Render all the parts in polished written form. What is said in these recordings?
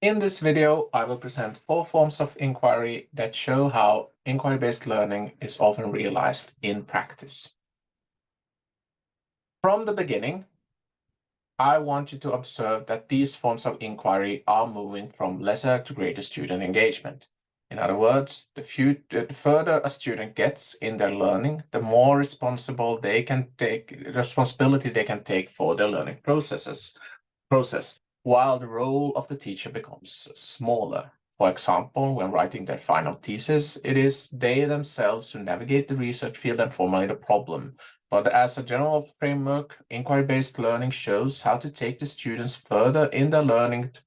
In this video, I will present 4 forms of inquiry that show how inquiry-based learning is often realized in practice. From the beginning, I want you to observe that these forms of inquiry are moving from lesser to greater student engagement. In other words, the further a student gets in their learning, the more responsibility they can take for their learning process, while the role of the teacher becomes smaller. For example, when writing their final thesis, it is they themselves who navigate the research field and formulate a problem. But as a general framework, inquiry-based learning shows how to take the students further in their learning to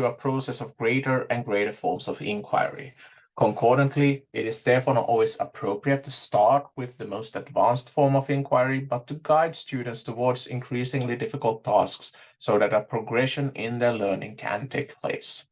a process of greater and greater forms of inquiry. Concordantly, it is therefore not always appropriate to start with the most advanced form of inquiry, but to guide students towards increasingly difficult tasks so that a progression in their learning can take place.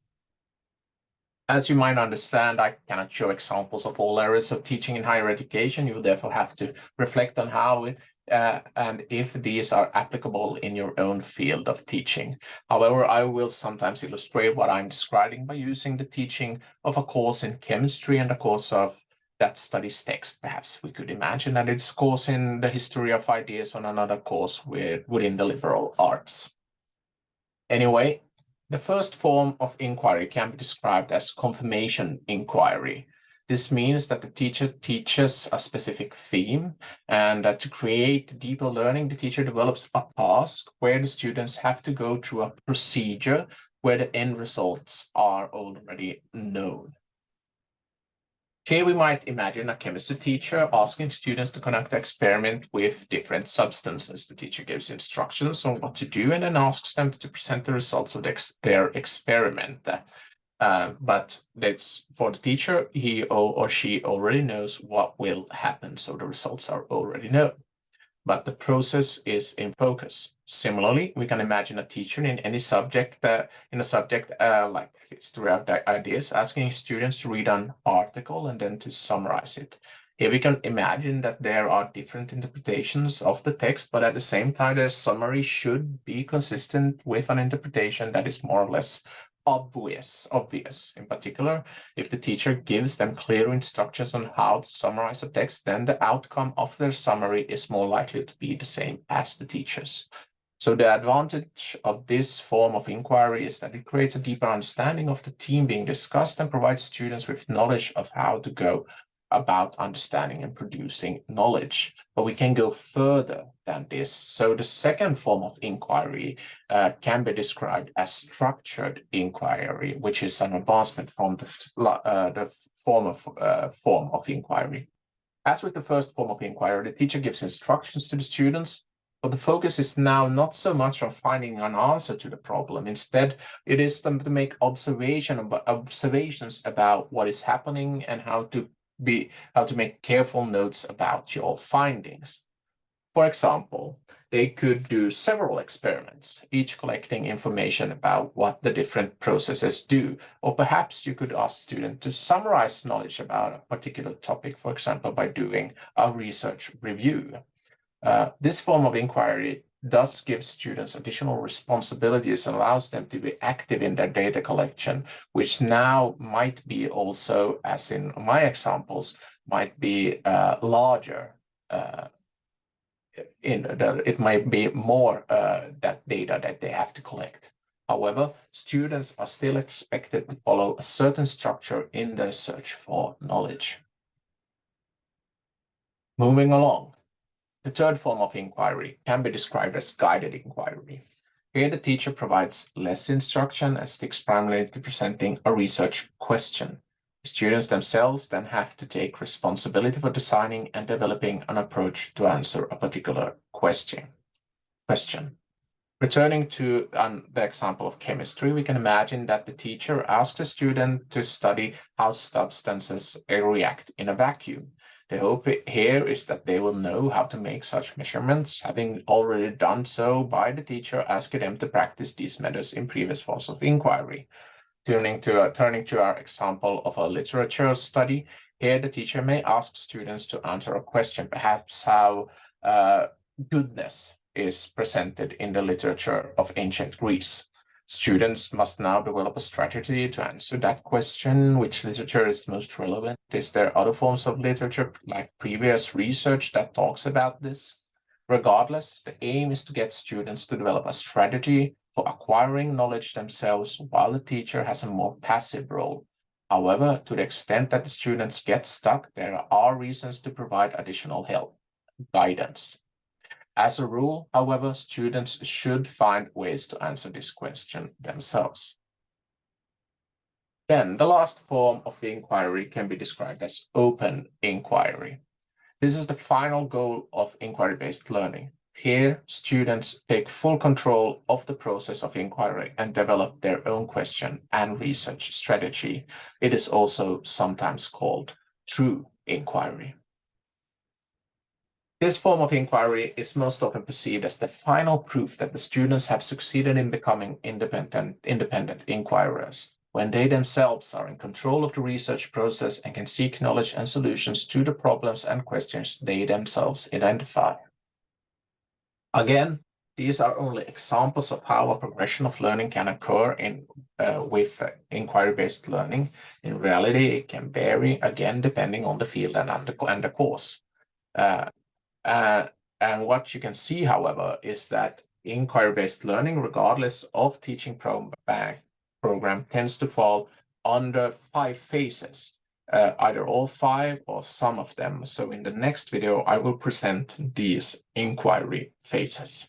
As you might understand, I cannot show examples of all areas of teaching in higher education. You will therefore have to reflect on how and if these are applicable in your own field of teaching. However, I will sometimes illustrate what I'm describing by using the teaching of a course in chemistry and a course of that studies text. Perhaps we could imagine that it's a course in the history of ideas on another course within the liberal arts. Anyway, the first form of inquiry can be described as confirmation inquiry. This means that the teacher teaches a specific theme, and to create deeper learning, the teacher develops a task where the students have to go through a procedure where the end results are already known. Here we might imagine a chemistry teacher asking students to conduct an experiment with different substances. The teacher gives instructions on what to do and then asks them to present the results of their experiment. But that's for the teacher, he or she already knows what will happen, so the results are already known. But the process is in focus. Similarly, we can imagine a teacher in any subject, like history of ideas, asking students to read an article and then to summarize it. Here we can imagine that there are different interpretations of the text, but at the same time, the summary should be consistent with an interpretation that is more or less obvious. In particular, if the teacher gives them clear instructions on how to summarize a text, then the outcome of their summary is more likely to be the same as the teacher's. So the advantage of this form of inquiry is that it creates a deeper understanding of the theme being discussed and provides students with knowledge of how to go about understanding and producing knowledge. But we can go further than this. So the second form of inquiry can be described as structured inquiry, which is an advancement from the form of inquiry. As with the first form of inquiry, the teacher gives instructions to the students, but the focus is now not so much on finding an answer to the problem. Instead, it is to make observations about what is happening and how to make careful notes about your findings. For example, they could do several experiments, each collecting information about what the different processes do. Or perhaps you could ask students to summarize knowledge about a particular topic, for example, by doing a research review. This form of inquiry thus gives students additional responsibilities and allows them to be active in their data collection, which now might be also, as in my examples, might be larger. It might be more that data that they have to collect. However, students are still expected to follow a certain structure in their search for knowledge. Moving along. The third form of inquiry can be described as guided inquiry. Here, the teacher provides less instruction and sticks primarily to presenting a research question. The students themselves then have to take responsibility for designing and developing an approach to answer a particular question. Returning to the example of chemistry, we can imagine that the teacher asks the student to study how substances react in a vacuum. The hope here is that they will know how to make such measurements, having already done so by the teacher asking them to practice these methods in previous forms of inquiry. Turning to our example of a literature study, here the teacher may ask students to answer a question, perhaps how goodness is presented in the literature of ancient Greece. Students must now develop a strategy to answer that question: which literature is most relevant? Is there other forms of literature, like previous research, that talks about this? Regardless, the aim is to get students to develop a strategy for acquiring knowledge themselves, while the teacher has a more passive role. However, to the extent that the students get stuck, there are reasons to provide additional help, guidance. As a rule, however, students should find ways to answer this question themselves. Then, the last form of inquiry can be described as open inquiry. This is the final goal of inquiry-based learning. Here, students take full control of the process of inquiry and develop their own question and research strategy. It is also sometimes called true inquiry. This form of inquiry is most often perceived as the final proof that the students have succeeded in becoming independent inquirers, when they themselves are in control of the research process and can seek knowledge and solutions to the problems and questions they themselves identify. Again, these are only examples of how a progression of learning can occur with inquiry-based learning. In reality, it can vary, again, depending on the field and the course. And what you can see, however, is that inquiry-based learning, regardless of teaching program, tends to fall under 5 phases, either all 5 or some of them. So in the next video, I will present these inquiry phases.